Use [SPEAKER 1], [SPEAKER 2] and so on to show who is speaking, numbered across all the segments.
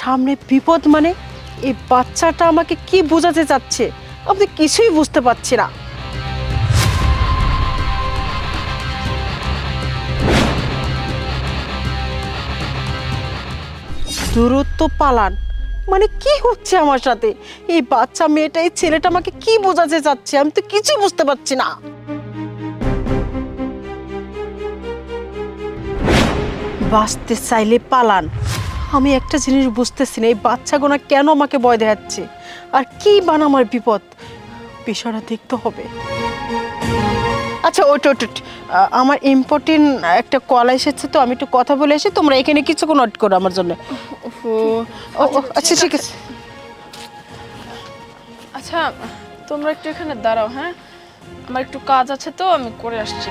[SPEAKER 1] সামনে বিপদ মানে এই বাচ্চাটা আমাকে কি বোঝাতে চাচ্ছে আমি কিছুই বুঝতে পারছি না। দূরত্ব পালান মানে কি হচ্ছে আমার সাথে? এই বাচ্চা মেয়েটা এই ছেলেটা আমাকে কি বোঝাতে চাচ্ছে আমি তো কিছু বুঝতে পারছি না। বাঁচতে চাইলে পালান, আমি একটা জিনিস বুঝতেছি না এই বাচ্চাগুলো কেন আমাকে ভয় দেখাচ্ছে আর কি বানা আমার বিপদ, বিষয়টা দেখতে হবে। আচ্ছা ওট আমার ইম্পর্টেন্ট একটা কল এসেছে তো আমি একটু কথা বলে এসে তোমরা এখানে কিছুক্ষণ নোট করো আমার জন্য। আচ্ছা ঠিক আছে।
[SPEAKER 2] আচ্ছা তোমরা একটু এখানে দাঁড়াও, হ্যাঁ আমার একটু কাজ আছে তো আমি করে আসছি।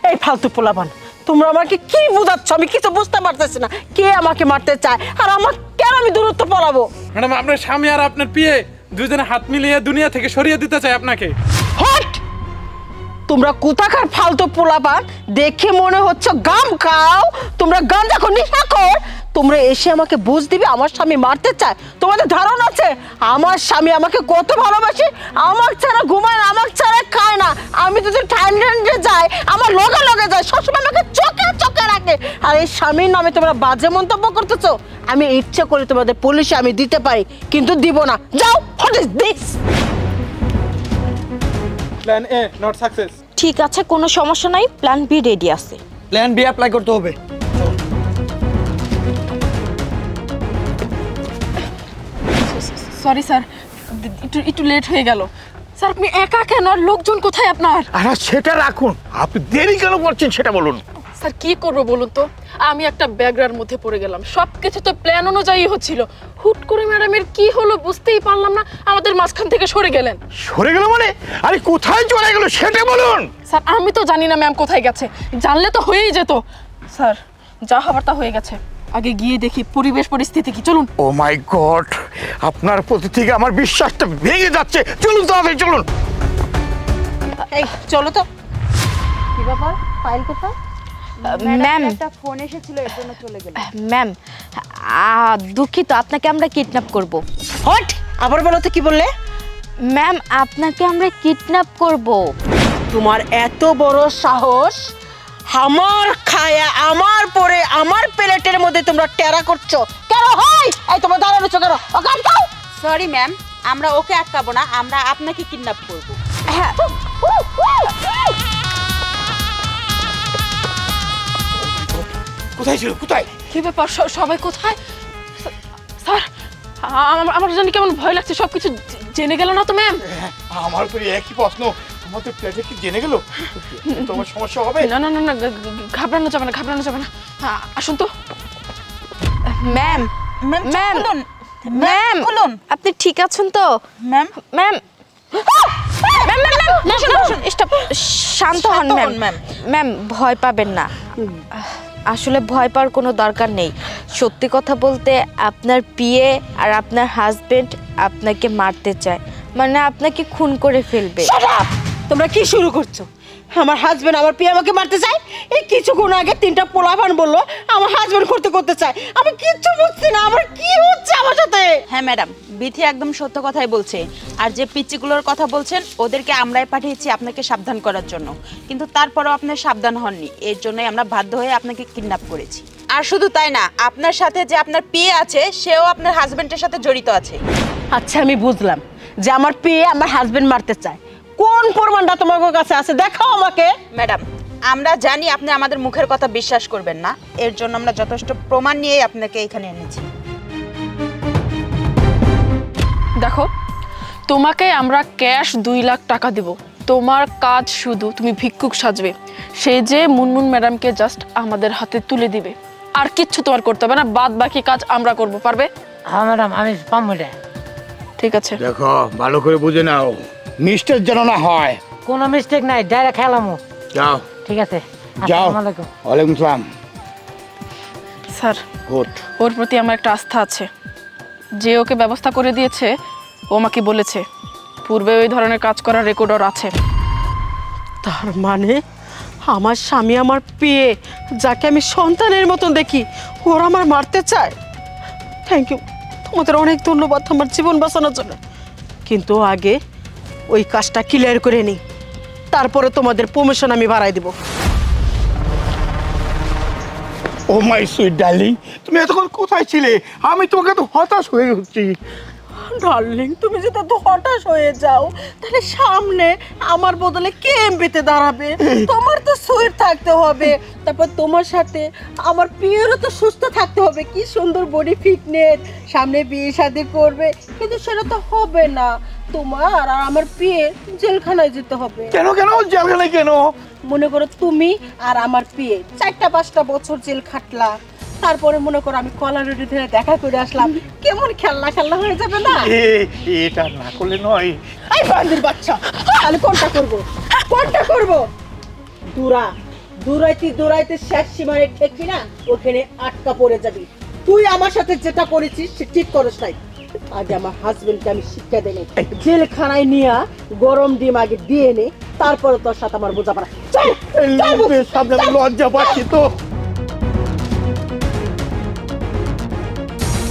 [SPEAKER 1] এই ফালতু পোলাপান তোমরা আমাকে কি বোঝাচ্ছ আমি কিছু বুঝতে পারতেছি না। কে আমাকে মারতে চায় আর আমার কেন আমি দূরত্ব পলাবো?
[SPEAKER 3] ম্যাডাম আপনার স্বামী আর আপনার পিয়ে দুজনে হাত মিলিয়ে দুনিয়া থেকে সরিয়ে দিতে চায় আপনাকে।
[SPEAKER 1] হট! তোমরা কোথাকার ফালতু পোলাপান, দেখে মনে হচ্ছে গাম খাও, তোমরা গাঁজা খো নেশা কর, তোমরা এসে আমাকে বুঝ দিবে আমার স্বামী মারতে চায়। তোমাদের ধারণা আছে আমার স্বামী আমাকে কত ভালোবাসে? আমার ছাড়া ঘুমায় না, আমার ছাড়া খায় না, আমি যদি থাইল্যান্ডে যাই আমার লগে লগে যায়, সবসময় আমাকে চোখে চোখে রাখে। আর এই স্বামীর নামে তোমরা বাজে মন্তব্য করতেছো, আমি ইচ্ছে করে তোমাদের পুলিশে আমি দিতে পারি কিন্তু দিব না। যাও। What is this?
[SPEAKER 3] Plan A not success.
[SPEAKER 4] ঠিক আছে কোনো সমস্যা নাই, প্ল্যান বি রেডি আছে।
[SPEAKER 5] প্ল্যান বি অ্যাপ্লাই করতে হবে।
[SPEAKER 2] সরি স্যার, একটু লেট হয়ে গেল। স্যার আপনি একা কেন, লোকজন কোথায় আপনার?
[SPEAKER 6] আরে সেটা রাখুন, আপনি দেরি কেন করছেন সেটা বলুন।
[SPEAKER 2] স্যার কি করবো বলুন তো, আমি একটা ব্যাগরার মধ্যে পড়ে গেলাম, সবকিছু তো প্ল্যান অনুযায়ী হচ্ছিল, হুট করে ম্যাডামের কি হলো বুঝতেই পারলাম না, আমাদের মাঝখান থেকে সরে গেলেন।
[SPEAKER 6] সরে গেল মানে? আরে কোথায় চলে গেল সেটা বলুন।
[SPEAKER 2] স্যার আমি তো জানি না ম্যাম কোথায় গেছে, জানলে তো হয়েই যেত। স্যার যা হবার তা হয়ে গেছে, আগে গিয়ে দেখি পরিবেশ পরিস্থিতি কি, চলুন।
[SPEAKER 6] ও মাই গড, আপনার প্রতি থেকে আমার বিশ্বাসটা ভেঙে যাচ্ছে, চলুন তাড়াতাড়ি চলুন।
[SPEAKER 1] এই চলো তো। কি ব্যাপার, ফাইল কোথায়?
[SPEAKER 4] ম্যাম
[SPEAKER 7] একটা ফোন এসেছিল এর জন্য চলে গেল।
[SPEAKER 4] ম্যাম দুঃখিত, আপনাকে আমরা কিডন্যাপ করব।
[SPEAKER 1] হট! আবার বলো তো কি বললে?
[SPEAKER 4] ম্যাম আপনাকে আমরা কিডন্যাপ করব।
[SPEAKER 1] তোমার এত বড় সাহস, আমার খায়া আমার পরে আমার প্লেটের মধ্যে তোমরা টেরা করছো কেন? হয় এই তোমরা দাঁড়ানোছো কেন? ওকে আটকাও।
[SPEAKER 7] সরি ম্যাম, আমরা ওকে আটকাবো না, আমরা আপনাকে কিডন্যাপ করব।
[SPEAKER 4] হ্যাঁ
[SPEAKER 6] কোথায় ছিল, কোথায়?
[SPEAKER 2] কি ব্যাপার, সবাই কোথায়? স্যার আমার জানি কেমন ভয় লাগছে, সবকিছু জেনে গেল না তো ম্যাম?
[SPEAKER 6] আমার তো একই প্রশ্ন, আমাদের প্লেটে কি জেনে গেল? তোমার সমস্যা হবে?
[SPEAKER 2] না না না না, ঘাবড়ানো যাবে না, ঘাবড়ানো যাবে না, আসুন তো।
[SPEAKER 4] ম্যাম ম্যাম ম্যাম বলুন, আপনি ঠিক আছেন তো?
[SPEAKER 7] ম্যাম
[SPEAKER 4] ম্যাম শান্ত হন ম্যাম। ম্যাম ভয় পাবেন না, আসলে ভয় পাওয়ার কোনো দরকার নেই। সত্যি কথা বলতে আপনার পিএ আর আপনার হাজবেন্ড আপনাকে মারতে চায়, মানে আপনাকে খুন করে ফেলবে।
[SPEAKER 1] তোমরা কি শুরু করছো? আমার হাজবেন্ড আমার পিয়া আমাকে মারতে চায়? এই কিছুক্ষণ আগে তিনটা পোলাপান বললো আমার হাজবেন্ড করতে চায়, আমি কিচ্ছু বুঝছি না, আমার কি হচ্ছে আমার সাথে?
[SPEAKER 7] হ্যাঁ ম্যাডাম, বিথি একদম সত্য কথাই বলছে। আর যে পিচ্চিগুলোর কথা বলছেন ওদেরকে আমরাই পাঠিয়েছি আপনাকে সাবধান করার জন্য, কিন্তু তারপরেও আপনি সাবধান হননি, এর জন্যই আমরা বাধ্য হয়ে আপনাকে কিডন্যাপ করেছি। আর শুধু তাই না, আপনার সাথে যে আপনার পিয়ে আছে সেও আপনার হাজবেন্ডের সাথে জড়িত আছে।
[SPEAKER 1] আচ্ছা আমি বুঝলাম যে আমার পিয়ে আমার হাজবেন্ড মারতে চায়, কোন প্রমাণটা তোমার কাছে আছে দেখাও আমাকে।
[SPEAKER 7] ম্যাডাম আমরা জানি আপনি আমাদের মুখের কথা বিশ্বাস করবেন না, এর জন্য আমরা যথেষ্ট প্রমাণ নিয়ে আপনাকে এখানে এনেছি।
[SPEAKER 2] দেখো তোমাকে আমরা ক্যাশ 2 লাখ টাকা দেব, তোমার কাজ শুধু তুমি ভিক্ষুক সাজবে, সেই যে মুনমুন ম্যাডামকে জাস্ট আমাদের হাতে তুলে দিবে, আর কিচ্ছু তোমার করতে হবে না, বাদ বাকি কাজ আমরা করব, পারবে?
[SPEAKER 5] হ্যাঁ ম্যাডাম আমি পারবো।
[SPEAKER 2] ঠিক আছে।
[SPEAKER 6] দেখো ভালো করে বুঝে নাও, মিস্টেক যেন না হয়।
[SPEAKER 5] কোনো মিস্টেক নাই, ডাইরেক্ট খেলামো।
[SPEAKER 6] যাও।
[SPEAKER 5] ঠিক আছে,
[SPEAKER 6] যাও।
[SPEAKER 5] আসসালামু আলাইকুম।
[SPEAKER 6] ওয়ালাইকুম আসসালাম।
[SPEAKER 2] Sir
[SPEAKER 6] good.
[SPEAKER 2] ওর প্রতি আমার একটা আস্থা আছে, যে ওকে ব্যবস্থা করে দিয়েছে ও আমাকে বলেছে পূর্বে ওই ধরনের কাজ করার রেকর্ড ওর আছে।
[SPEAKER 1] তার মানে আমার স্বামী আমার পেয়ে যাকে আমি সন্তানের মতন দেখি ওরা আমার মারতে চায়। থ্যাংক ইউ, তোমাদের অনেক ধন্যবাদ আমার জীবন বাঁচানোর জন্য। কিন্তু আগে ওই কাজটা ক্লিয়ার করে নিই, তারপরে তোমাদের প্রমোশন আমি বাড়াই দেব।
[SPEAKER 6] ও মাই সুইট ডার্লিং, তুমি এতক্ষণ কোথায় ছিলে? আমি তোমাকে তো হতাশ হয়ে উঠছি।
[SPEAKER 1] ডার্লিং, তুমি যদি এত হতাশ হয়ে যাও তাহলে সামনে আমার বদলে কে এমপিতে দাঁড়াবে? তোমার তো সুইট থাকতে হবে, তারপর তোমার সাথে আমার পিয়েরও তো সুস্থ থাকতে হবে। কি সুন্দর বডি ফিটনেস, সামনে বিয়ে শাদী করবে, কিন্তু সেটা তো হবে না। তোমার আর আমার পিয়ে জেলখানায় যেতে হবে।
[SPEAKER 6] কেন কেন জেলখানায় কেন?
[SPEAKER 1] মনে করো তুমি আর আমার পিয়ে 4-5 বছর জেল খাটলা, তারপরে মনে করো আমি কলারুটি ধরে দেখা করে আসলাম, কেমন খেলনা খেলনা হয়ে যাবে না?
[SPEAKER 6] এটা না করলে নয়।
[SPEAKER 1] এই বান্দির বাচ্চা, তাহলে কোনটা করব? দূরাইতে শেষ সীমারে ঠেকবি না, ওখানে আটকা পড়ে যাবি। তুই আমার সাথে যেটা করেছিস সে ঠিক করিস নাই। আগে আমার হাজবেন্ডকে আমি শিক্ষা দেই, জেলখানায় নিয়ে গরম ডিম আগে দিয়ে নে, তারপরে তোর সাথে আমার বোঝাপড়া। চল
[SPEAKER 6] সামনে লজ্জা পাচ্ছি তো।